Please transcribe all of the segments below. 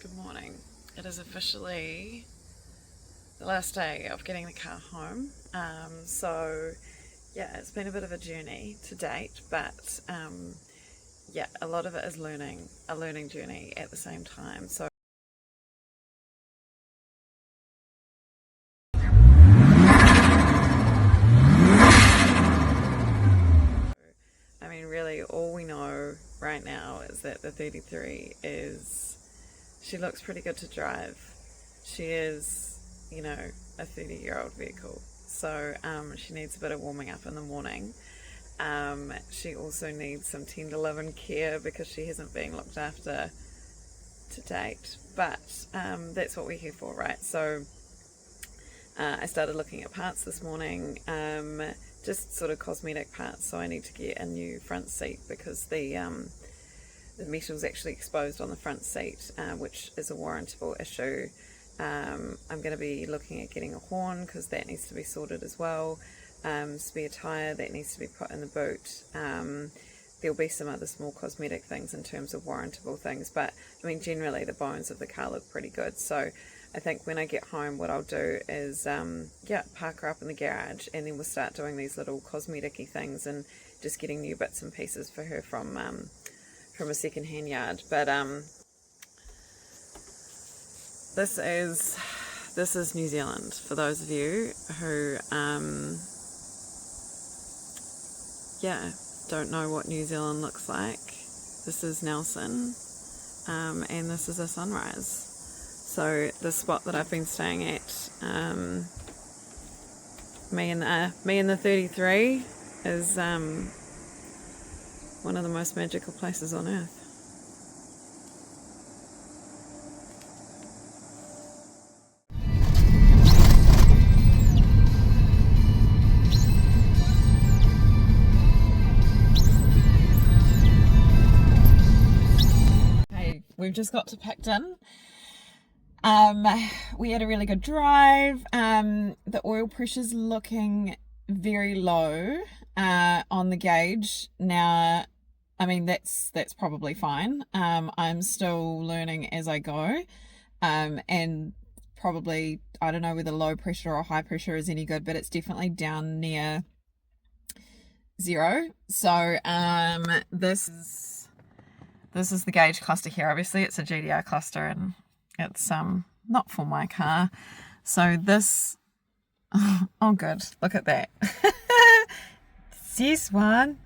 Good morning. It is officially the last day of getting the car home. So yeah, it's been a bit of a journey to date, but yeah, a lot of it is a learning journey at the same time. So I mean, really, all we know right now is that the 33 she looks pretty good to drive. She is, a 30-year-old vehicle. So she needs a bit of warming up in the morning. She also needs some tender love and care because she hasn't been looked after to date. But that's what we're here for, right? So I started looking at parts this morning, just sort of cosmetic parts. So I need to get a new front seat because the metal's actually exposed on the front seat, which is a warrantable issue. I'm going to be looking at getting a horn because that needs to be sorted as well. Spare tyre that needs to be put in the boot. There'll be some other small cosmetic things in terms of warrantable things, but I mean generally the bones of the car look pretty good. So I think when I get home what I'll do is park her up in the garage, and then we'll start doing these little cosmetic-y things and just getting new bits and pieces for her from a second-hand yard. But this is New Zealand for those of you who don't know what New Zealand looks like. This is Nelson, and this is a sunrise. So the spot that I've been staying at, me and the 33 is one of the most magical places on earth. Hey, we've just got to Picton. We had a really good drive. The oil pressure's looking very low on the gauge now. I mean, that's probably fine. I'm still learning as I go, and probably, I don't know whether low pressure or high pressure is any good, but it's definitely down near zero. So this is the gauge cluster here. Obviously it's a GDR cluster, and it's not for my car. So this, oh good, look at that. This one,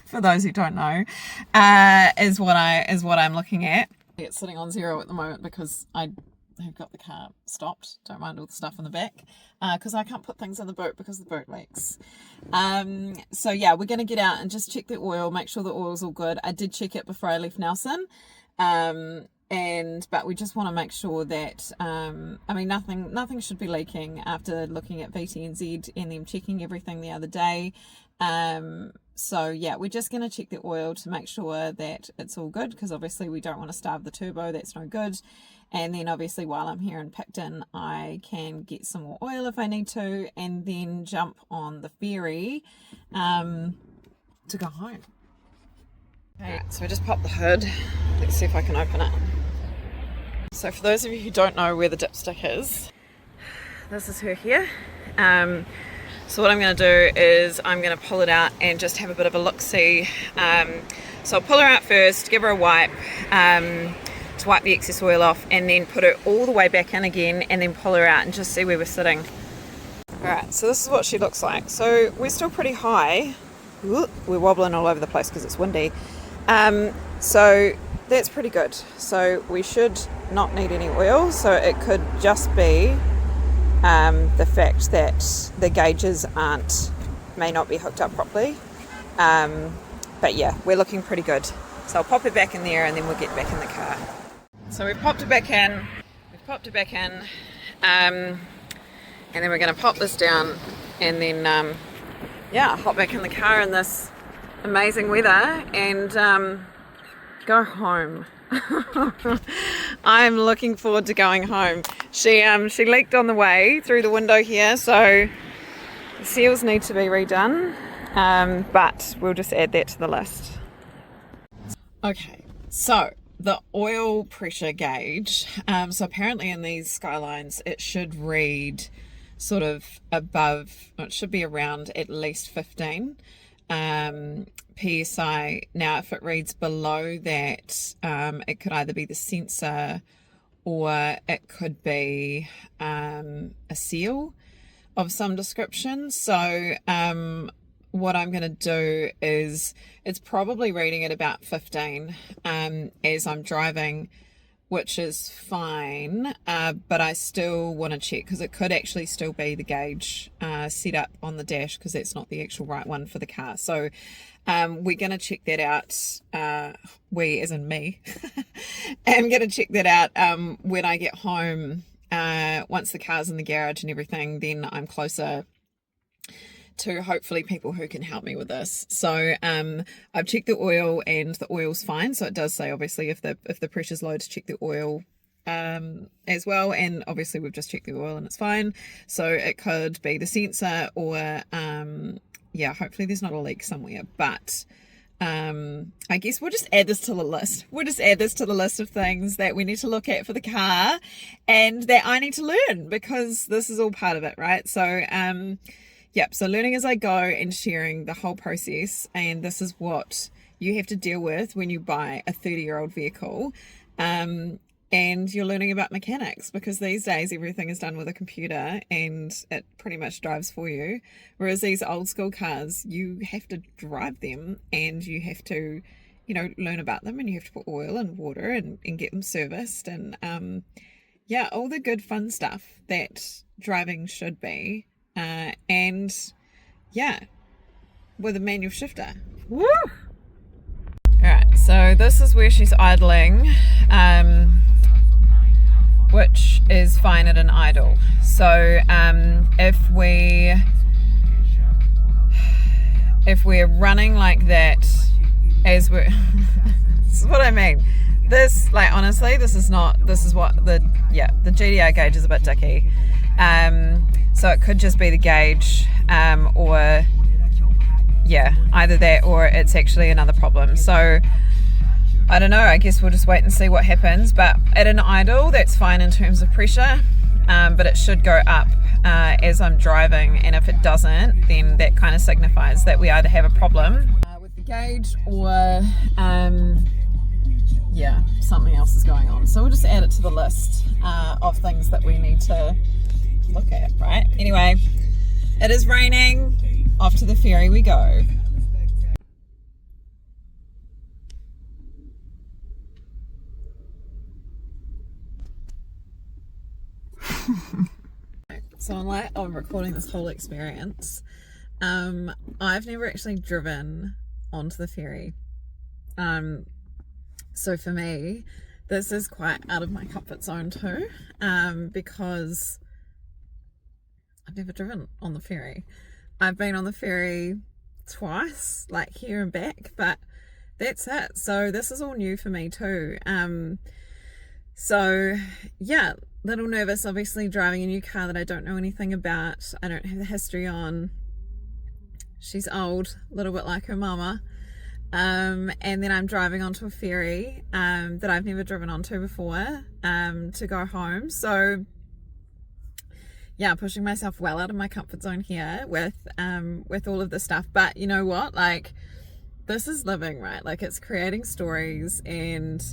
for those who don't know, is what I'm looking at. It's sitting on zero at the moment because I have got the car stopped. Don't mind all the stuff in the back, because I can't put things in the boot because the boot leaks. So yeah, we're going to get out and just check the oil, make sure the oil's all good. I did check it before I left Nelson, but we just want to make sure that I mean nothing should be leaking after looking at VTNZ and them checking everything the other day. So yeah, we're just going to check the oil to make sure that it's all good, because obviously we don't want to starve the turbo. That's no good. And then obviously while I'm here in Picton, I can get some more oil if I need to, and then jump on the ferry to go home. Okay, so I just popped the hood. Let's see if I can open it. So for those of you who don't know where the dipstick is, this is her here. So what I'm going to do is I'm going to pull it out and just have a bit of a look-see. So I'll pull her out first, give her a wipe to wipe the excess oil off, and then put her all the way back in again, and then pull her out and just see where we're sitting. Alright, so this is what she looks like. So we're still pretty high. Ooh, we're wobbling all over the place because it's windy. So that's pretty good. So we should not need any oil. So it could just be the fact that the gauges may not be hooked up properly. But yeah, we're looking pretty good. So I'll pop it back in there, and then we'll get back in the car. So we've popped it back in. And then we're going to pop this down, and then hop back in the car in this amazing weather and go home. I'm looking forward to going home. She leaked on the way through the window here, so the seals need to be redone, but we'll just add that to the list. Okay, so the oil pressure gauge, so apparently in these Skylines it should read sort of above, it should be around at least 15 psi. Now if it reads below that, it could either be the sensor or it could be a seal of some description. So what I'm going to do is, it's probably reading at about 15 as I'm driving, which is fine, but I still want to check because it could actually still be the gauge set up on the dash, because that's not the actual right one for the car. So we're going to check that out, we as in me, I'm going to check that out when I get home. Once the car's in the garage and everything, then I'm closer to hopefully people who can help me with this. So I've checked the oil and the oil's fine. So it does say obviously if the pressure's low to check the oil as well, and obviously we've just checked the oil and it's fine. So it could be the sensor or yeah, hopefully there's not a leak somewhere, but I guess we'll just add this to the list. We'll just add this to the list of things that we need to look at for the car and that I need to learn, because this is all part of it, right? So yep, so learning as I go and sharing the whole process, and this is what you have to deal with when you buy a 30-year-old vehicle, and you're learning about mechanics, because these days everything is done with a computer and it pretty much drives for you, whereas these old school cars, you have to drive them and you have to, you know, learn about them, and you have to put oil and water and get them serviced, and yeah, all the good fun stuff that driving should be. And yeah, with a manual shifter. Woo! Alright, so this is where she's idling, which is fine at an idle. So if we're running like that as we're this is what I mean. This, like, honestly, this is what the GDR gauge is a bit dicky. So it could just be the gauge, or yeah, either that or it's actually another problem. So I don't know, I guess we'll just wait and see what happens. But at an idle, that's fine in terms of pressure, but it should go up as I'm driving, and if it doesn't, then that kind of signifies that we either have a problem with the gauge or yeah, something else is going on. So we'll just add it to the list of things that we need to look at, right? Anyway, it is raining. Off to the ferry we go. So in light of recording this whole experience, I've never actually driven onto the ferry. So for me, this is quite out of my comfort zone too, because I've never driven on the ferry. I've been on the ferry twice, like here and back, but that's it. So this is all new for me too. So yeah, little nervous, obviously, driving a new car that I don't know anything about. I don't have the history on. She's old, a little bit like her mama. And then I'm driving onto a ferry that I've never driven onto before to go home. So yeah, pushing myself well out of my comfort zone here with all of this stuff. But you know what, like, this is living, right? Like, it's creating stories and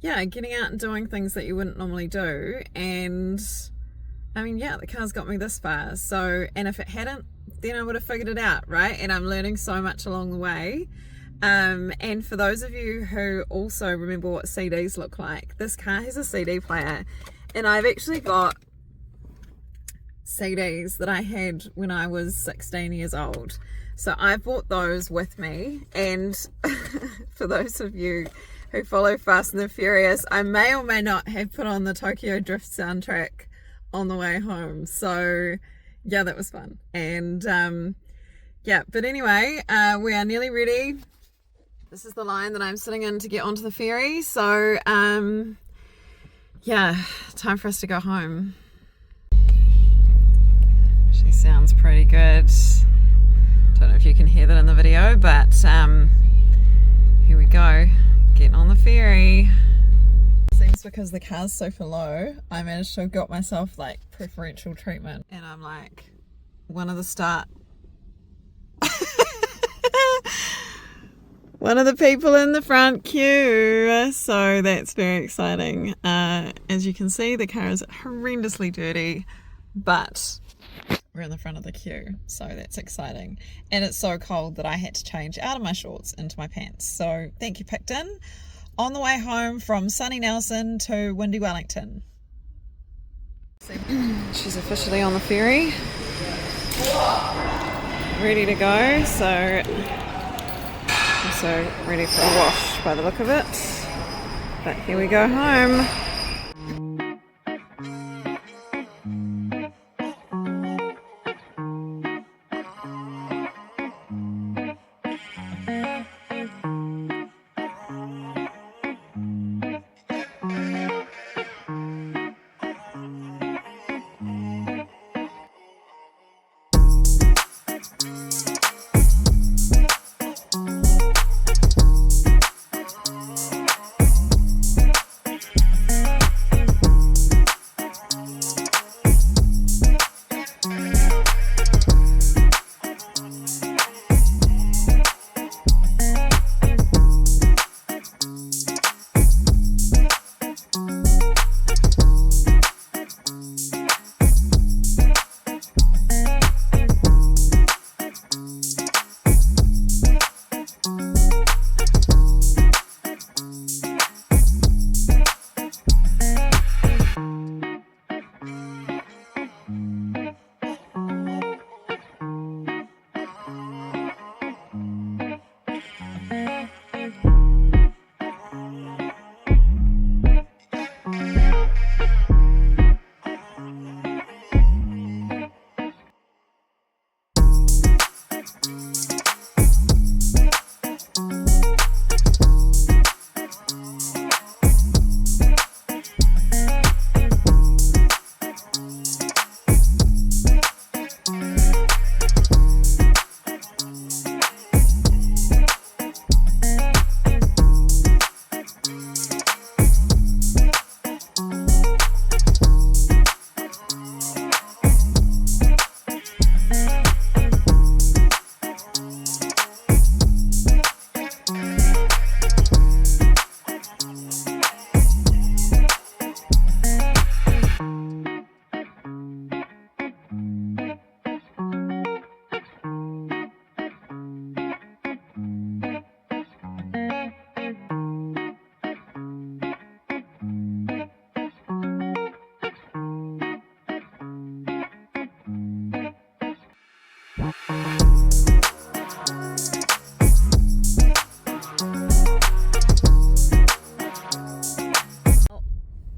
yeah, getting out and doing things that you wouldn't normally do. And I mean, yeah, the car's got me this far. So, and if it hadn't, then I would have figured it out, right? And I'm learning so much along the way. And for those of you who also remember what CDs look like, this car has a CD player, and I've actually got CDs that I had when I was 16 years old. So I bought those with me, and for those of you who follow Fast and the Furious, I may or may not have put on the Tokyo Drift soundtrack on the way home. So yeah, that was fun. And yeah, but anyway, we are nearly ready. This is the line that I'm sitting in to get onto the ferry. So yeah, time for us to go home. She sounds pretty good. Don't know if you can hear that in the video, but here we go, getting on the ferry. Seems because the car's super low, I managed to have got myself like preferential treatment, and I'm like one of the one of the people in the front queue, so that's very exciting. As you can see, the car is horrendously dirty, but we're in the front of the queue, so that's exciting. And it's so cold that I had to change out of my shorts into my pants, so thank you, Picton. On the way home from sunny Nelson to windy Wellington. She's officially on the ferry, ready to go, so also ready for a wash by the look of it. But here we go home.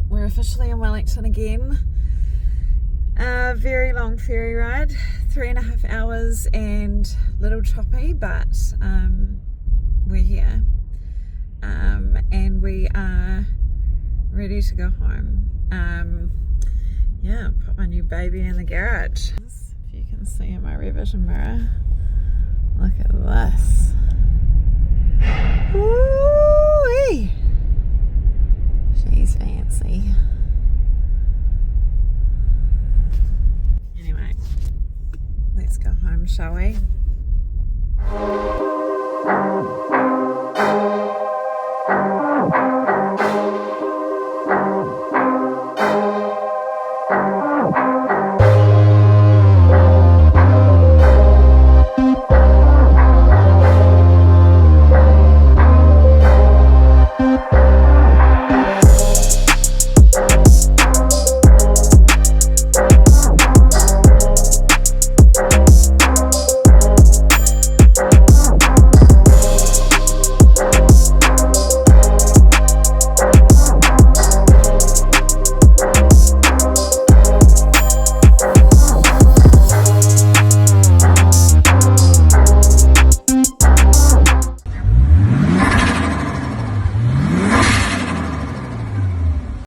We're officially in Wellington again. A very long ferry ride, 3.5 hours and little choppy, but we're here and we are ready to go home. Yeah, put my new baby in the garage. If you can see in my rear vision mirror, look at this. Woo-wee! She's fancy. Anyway, let's go home, shall we?